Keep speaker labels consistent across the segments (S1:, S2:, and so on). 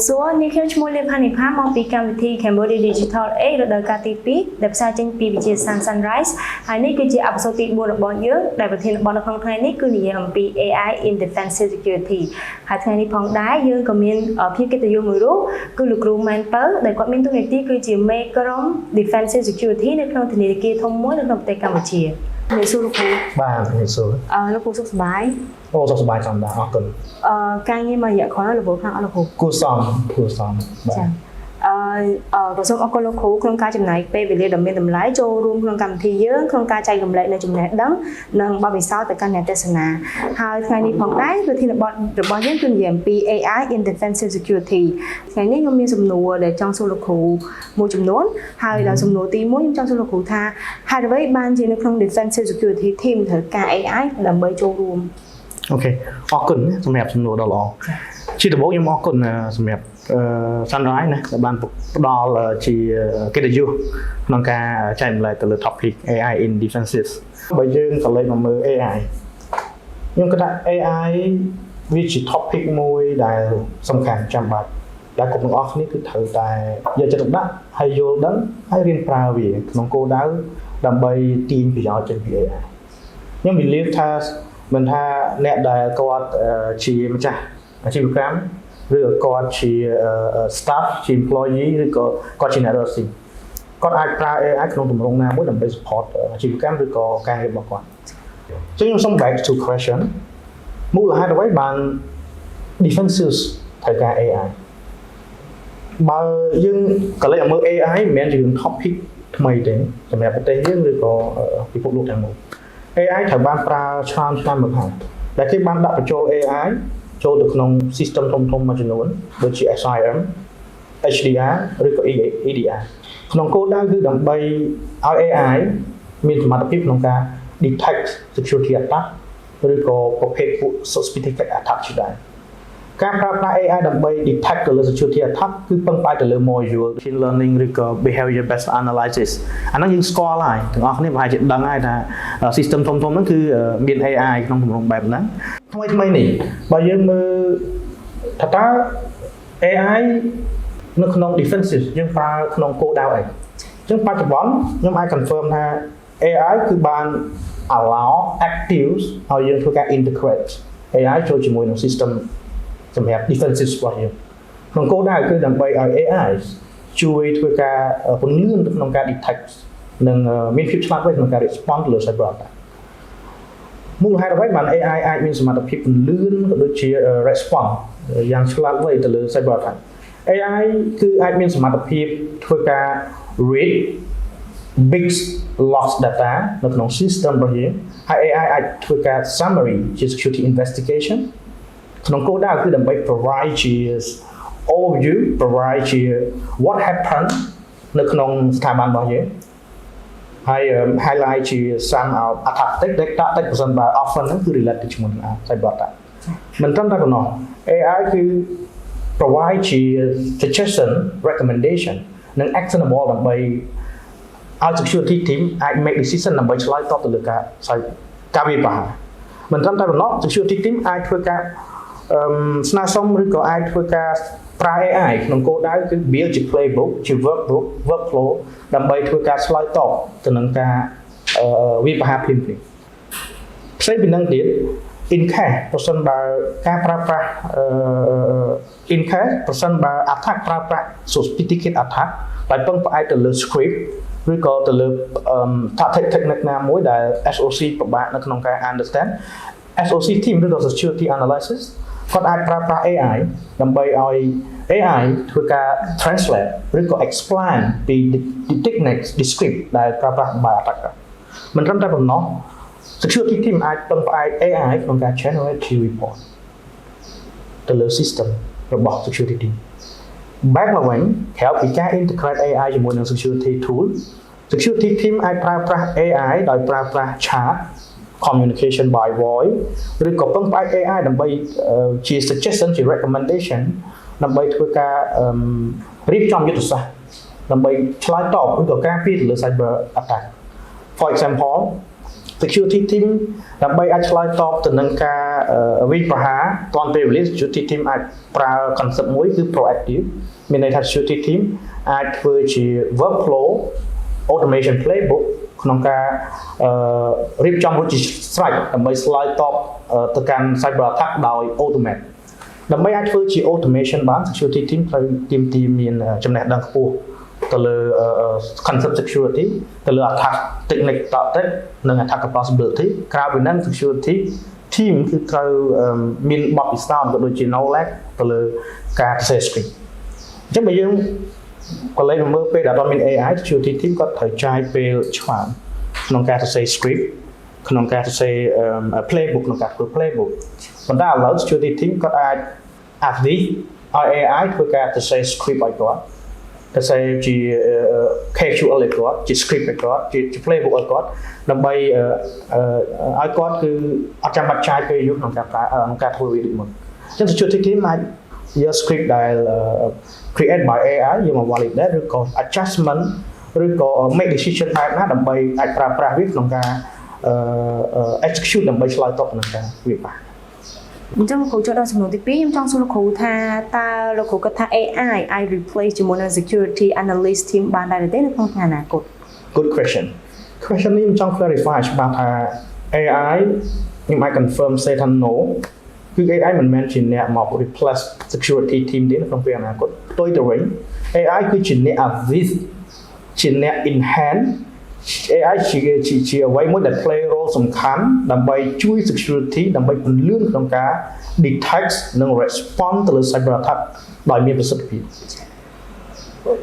S1: số như khi chúng tôi lên phá mong bị cam thì Cambodia Digital A được đời KTP đẹp sai trên PVG Sunrise hai này cứ chỉ áp số tiền buôn được bao nhiêu đại biểu thiên bọn phong hai này cứ nhiều bị AI in defense security hai ngày này phong đá dương comment ở phía cái từ dương mới rút cứ lực lượng man tới để quạt miếng tôi này tí cứ chỉ make defense security được không thì kia thông mối được không tại Campuchia người xưa lúc
S2: ba người xưa
S1: nó cũng rất bái
S2: ô rất bái trong đó cần
S1: càng như mà vậy khó nói là bộ phận là hụt
S2: cua sòng
S1: và xong ở con khu không ca chừng này về về đầm bên đầm lái cho luôn không cầm thì dớ không ca chạy cầm lại là chừng này đắng nâng bao bì sau tại căn nhà Tesla hai ngày đi phòng đáy rồi thì là bọn những kinh nghiệm PAI in defense security ngàyนี้ខ្ញុំមានសំណួរដែលចង់សួរលោកគ្រូមួយចំនួនហើយដល់សំណួរទី1ខ្ញុំចង់សួរលោកគ្រូថាហេតុអ្វីបានជានៅក្នុង defense security team ត្រូវការ AI ដើម្បីចូលរួម
S2: អូខេអរគុណសម្រាប់សំណួរដ៏ល្អជាដំបូងខ្ញុំអរគុណសម្រាប់Sunrise ណាដែលបានផ្ដល់ជាកិត្តិយសក្នុងការចែករំលែកទៅលើ topic AI in defenses បើយើងក៏លេចមកមើល AI ខ្ញុំគិតថា AI វាជា topic មួយដែលសំខាន់ចាំបាច់ដែលគ្រប់ទាំងអស់គ្នាគឺត្រូវតែយកចិត្តទុកដាក់ហើយយល់ដឹងហើយរៀនប្រើវាក្នុងគោលដៅដើម្បីទាញប្រយោជន៍ចេញពី AI ខ្ញុំ believe ថាមិនថាអ្នកដែលគាត់ជាម្ចាស់អាជីវកម្មឬក៏គាត់ជា staff ជា employee ឬក៏គាត់ជាអ្នករកស៊ីគាត់អាចប្រើ AI ក្នុងទម្រង់ណាមួយដើម្បី support អាជីវកម្មឬក៏ការងាររបស់គាត់អញ្ចឹងខ្ញុំសូម back to question មូលហេតុអ្វីបាន defenses ត្រូវការ AI បើយើងក៏លេចមើល AI មិនមែនជារឿង topic ថ្មីទេសម្រាប់ប្រទេសយើងឬក៏ពិភពលោកទាំងមូល AI ត្រូវបានប្រើឆ្នាំមកហើយដែលគេបានដាក់បញ្ចូល AI ចូលទៅក្នុង system ធំៗមួយចំនួនដូចជា SIM, HDR ឬក៏ EDR ក្នុងគោលដៅគឺដើម្បីឲ្យ AI មានសមត្ថភាពក្នុងការ detect security attack ឬក៏ប្រភេទពួក sophisticated attack ជាដើមការប្រើប្រាស់ AI ដើម្បី detect ទៅលើ security attack គឺពឹងផ្អែកទៅលើ module machine learning ឬក៏ behavior based analysis អាហ្នឹងយើងស្គាល់ហើយទាំងអស់គ្នាប្រហែលជាដឹងហើយថា system ធំៗហ្នឹងគឺមាន AI ក្នុងទម្រង់បែបហ្នឹងថ្មីនេះបើយើងមើលថាតើ AI នៅក្នុង defensive យើងប្រើក្នុងគោលដៅអីអញ្ចឹងបច្ចុប្បន្នខ្ញុំអាច confirm ថា AI គឺបាន allow actives ឲ្យយើងធ្វើការ integrate AI ចូលជាមួយនឹង system សម្រាប់ defensive របស់យើងក្នុងគោលដៅគឺដើម្បីឲ្យ AI ជួយធ្វើការពន្លឿនក្នុងការ detect និងមានភាពឆ្លាតវៃក្នុងការ respond ទៅលើ cyber attack មូលហេតុអ្វីបាន AI អាចមានសមត្ថភាពពន្លឿនក៏ដូចជា response យ៉ាងឆ្លាតវៃទៅលើ cyber attack AI គឺអាចមានសមត្ថភាពធ្វើការ read big loss data នៅក្នុង system របស់យើងហើយ AI អាចធ្វើការ summary ជា security investigation ក្នុងគោលដៅគឺដើម្បី provide ជា overview provide ជា what happened នៅក្នុងស្ថាប័នរបស់យើងហើយ highlight ជា some of attack tactic ប្រសិនបើ often ហ្នឹងគឺ related ជាមួយនឹង cyber attack មិនត្រឹមតែប៉ុណ្ណោះ AI គឺ provide ជា suggestion recommendation និង actionable ដើម្បីឲ្យ security team អាច make decision ដើម្បីឆ្លើយតបទៅលើការវាយប្រហារមិនត្រឹមតែប៉ុណ្ណោះ security team អាចធ្វើការស្នើសុំឬក៏អាចធ្វើការប្រើ AI ក្នុងគោលដៅគឺ build ជា playbook ជា workflow ដើម្បីធ្វើការឆ្លើយតបទៅនឹងការវាយប្រហារភ្លាមៗផ្សេងពីនឹងទៀត in case ប្រសិនបើការប្រើប្រាស់ in case ប្រសិនបើ attack ប្រើប្រាស់ sophisticated attack ដោយពឹងផ្អែកទៅលើ script ឬក៏ទៅលើ tactic technique ណាមួយដែល SOC ពិបាកនៅក្នុងការ understand SOC team ឬក៏ security analysis គាត់អាចប្រើប្រាស់ AI ដើម្បីឲ្យ AI ធ្វើការ translate ឬក៏ explain ពី techniques descript ដែលប្រើប្រាស់by attacker មិនត្រឹមតែប៉ុណ្ណោះ security team អាចពឹងផ្អែក AI ក្នុងការ generate report ទៅលើ system របស់ security team back មកវិញក្រៅពីការ integrate AI ជាមួយនឹង security tool security team អាចប្រើប្រាស់ AI ដោយប្រើប្រាស់ chat communication by voice ឬក៏ពឹងផ្អែក AI ដើម្បីជា suggestion ជា recommendation ដើម្បីធ្វើការរៀបចំយុទ្ធសាស្ត្រដើម្បីឆ្លើយតបឬក៏ការពារទៅលើ cyber attack for example security team ដើម្បីអាចឆ្លើយតបទៅនឹងការ វិប្រហាតនពេលវេលា security team អាចប្រើ concept មួយគឺ proactive មានន័យថា security team អាចធ្វើជា workflow automation playbook ក្នុងការរៀបចំរួចជាស្រេចដើម្បីឆ្លើយតបទៅកាន់ cyber attack ដោយ automate ដើម្បីអាចធ្វើជា automation បាន security team ត្រូវទាមទារមានចំណេះដឹងខ្ពស់ទៅលើ concept security ទៅលើ attack technique តតិចនិង attack possibility ក្រៅពីนั้น security team គឺត្រូវមានបទពិសោធន៍ក៏ដូចជា knowledge ទៅលើការ sales script អញ្ចឹងបើយើងក៏លេខមើលពេលដែលអត់មាន AI security team គាត់ត្រូវចាយពេលច្រើនក្នុងការសរសេរ script ក្នុងការសរសេរ playbook ក្នុងការធ្វើ playbook ប៉ុន្តែឥឡូវ security team គាត់អាច ask this ឲ្យ AI ធ្វើការសរសេរ script ឲ្យគាត់សរសេរជា casual ឲ្យគាត់ជា script ឲ្យគាត់ជា playbook ឲ្យគាត់ដើម្បីឲ្យគាត់គឺអត់ចាំបាច់ចាយពេលយូរក្នុងការប្រើក្នុងការធ្វើវាដូចមុនអញ្ចឹង security team អាចយក script ដែល create by AI យកមក validate ឬក៏ adjustment ឬក៏ make decision បែបណាដើម្បីអាចប្រើប្រាស់វាក្នុងការexecute ដើម្បីឆ្លើយតបទៅនឹងការវិបាក
S1: អញ្ចឹងលោកគ្រូចូលដល់សំណួរទី2ខ្ញុំចង់សួរលោកគ្រូថាតើលោកគ្រូគិតថា AI អាច replace ជាមួយនឹង security analyst team បានដែរទេនៅក្នុងថ្ងៃអនាគត
S2: Good question នេះខ្ញុំចង់ clarify ច្បាស់ថា AI ខ្ញុំអាច confirm say ថា no គឺ AI មិនមែនជាអ្នកមក replace security team ទេនៅក្នុងពេលអនាគតផ្ទុយទៅវិញ AI គឺជាអ្នក assist ជាអ្នក enhance AI ជាអ្វីមួយដែល play role សំខាន់ដើម្បីជួយ security ដើម្បីពន្លឿនក្នុងការ detect និង respond ទៅលើ cyber attack ដោយមានប្រសិទ្ធភាព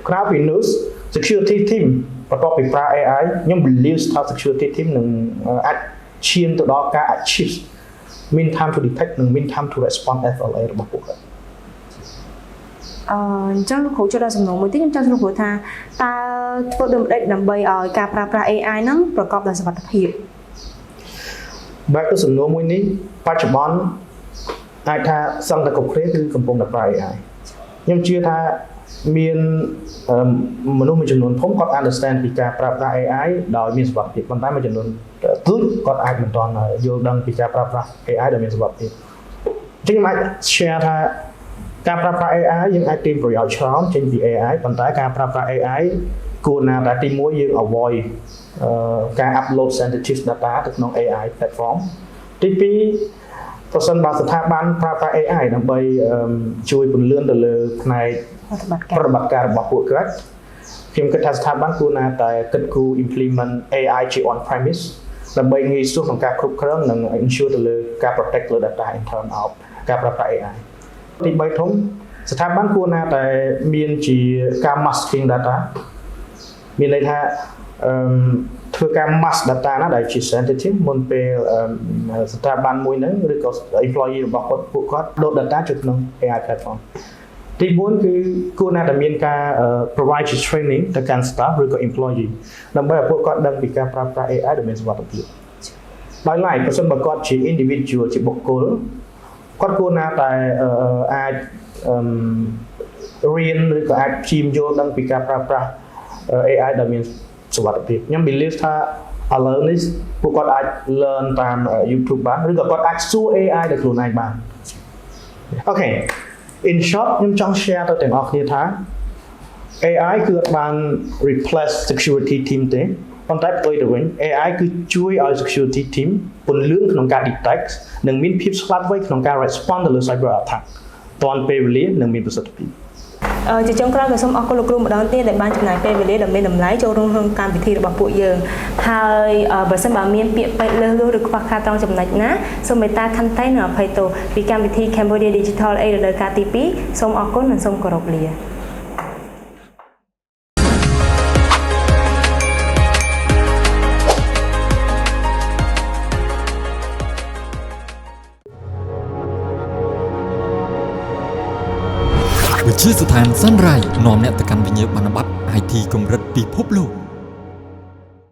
S2: ក្រៅពីនោះ security team បន្ទាប់ពីប្រើ AI ខ្ញុំ believe ថា security team នឹងអាចឈានទៅដល់ការ achieve mean time to detect និង mean time to respond SLA របស់ពួកគាត់
S1: អញ្ចឹងលោកគ្រូចូលដល់សំណួរមួយទៀតខ្ញុំចង់សួរលោកគ្រូថាតើធ្វើដូចម្តេចដើម្បីឲ្យការប្រើប្រាស់ AI ហ្នឹងប្រកបដោយសុវត្ថិភាព
S2: បែបទៅសំណួរមួយនេះបច្ចុប្បន្នអាចថាសឹងតែគ្រប់គ្នាគឺកំពុងតែប្រើ AI ខ្ញុំជឿថាមានមនុស្សមួយចំនួនធំគាត់ understand ពីការប្រើប្រាស់ AI ដោយមានសុវត្ថិភាពប៉ុន្តែមួយចំនួនទូចគាត់អាចមិនទាន់យល់ដឹងពីការប្រើប្រាស់ AI ដោយមានសុវត្ថិភាពអញ្ចឹងខ្ញុំអាច share ថាការប្រើប្រាស់ AI យើងអាចទាញប្រយោជន៍ច្រើនចេញពី AI ប៉ុន្តែការប្រើប្រាស់ AI គួរណាតែទី1យើង avoid ការ upload sensitive data ទៅក្នុង AI platform ទី2ប្រសិនបើស្ថាប័នប្រើប្រាស់ AI ដើម្បីជួយពន្លឿនទៅលើផ្នែកប្រតិបត្តិការរបស់ពួកគាត់ខ្ញុំគិតថាស្ថាប័នគួរណាតែគិតគូរ implement AI ជា on premise ដើម្បីងាយស្រួលក្នុងការគ្រប់គ្រងនិង ensure ទៅលើការ protect លើ data in term of ការប្រើប្រាស់ AI ទី3ធំស្ថាប័នគួរណាតែមានជាការ masking data មានន័យថាធ្វើការ mask data ណាដែលជា sensitive មុនពេលស្ថាប័នមួយហ្នឹងឬក៏ employee របស់ពួកគាត់ដូត data ចូលក្នុង AI platform ទី4គឺគួរណាតែមានការ provide training ទៅកាន់ staff ឬក៏ employee ដើម្បីឲ្យពួកគាត់ដឹងពីការប្រើប្រាស់ AI ដែលមានសុវត្ថិភាពដោយឡែកប្រសិនបើគាត់ជា individual ជាបុគ្គលគាត់គួរណាតែអាចរៀនឬក៏អាចព្យាយាមយល់ដឹងពីការប្រើប្រាស់ AI ដែលមានសុវត្ថិភាពខ្ញុំ believe ថាឥឡូវនេះពួកគាត់អាច learn តាម YouTube បានឬក៏គាត់អាចសួរ AI ដោយខ្លួនឯងបានអូខេ in short ខ្ញុំចង់ share ទៅទាំងអស់គ្នាថា AI គឺអត់បាន replace security team ទេប៉ុន្តែផ្ទុយទៅវិញ AI គឺជួយឲ្យ security team ពន្លឿនក្នុងការ detect និងមានភាពឆ្លាតវៃក្នុងការ respond ទៅលើ cyber attack ទាន់ពេលវេលានិងមានប្រសិទ្ធភាព
S1: ជាចុងក្រោយក៏សូមអរគុណលោកគ្រូម្ដងទៀតដែលបានចំណាយពេលវេលាដ៏មានតម្លៃចូលរួមក្នុងកម្មវិធីរបស់ពួកយើងហើយបើសិនបើមានពាក្យពេចន៍លើសលួសឬខ្វះខាតត្រង់ចំណុចណាសូមមេត្តាខន្តីនិងអភ័យទោសពីកម្មវិធី Cambodia Digital Aid រដូវកាលទី2សូមអរគុណនិងសូមគោរពលា
S3: វិទ្យាស្ថាន Sunrise នាំអ្នកទៅកាន់វិញ្ញាបនបត្រ IT កម្រិតពិភពលោក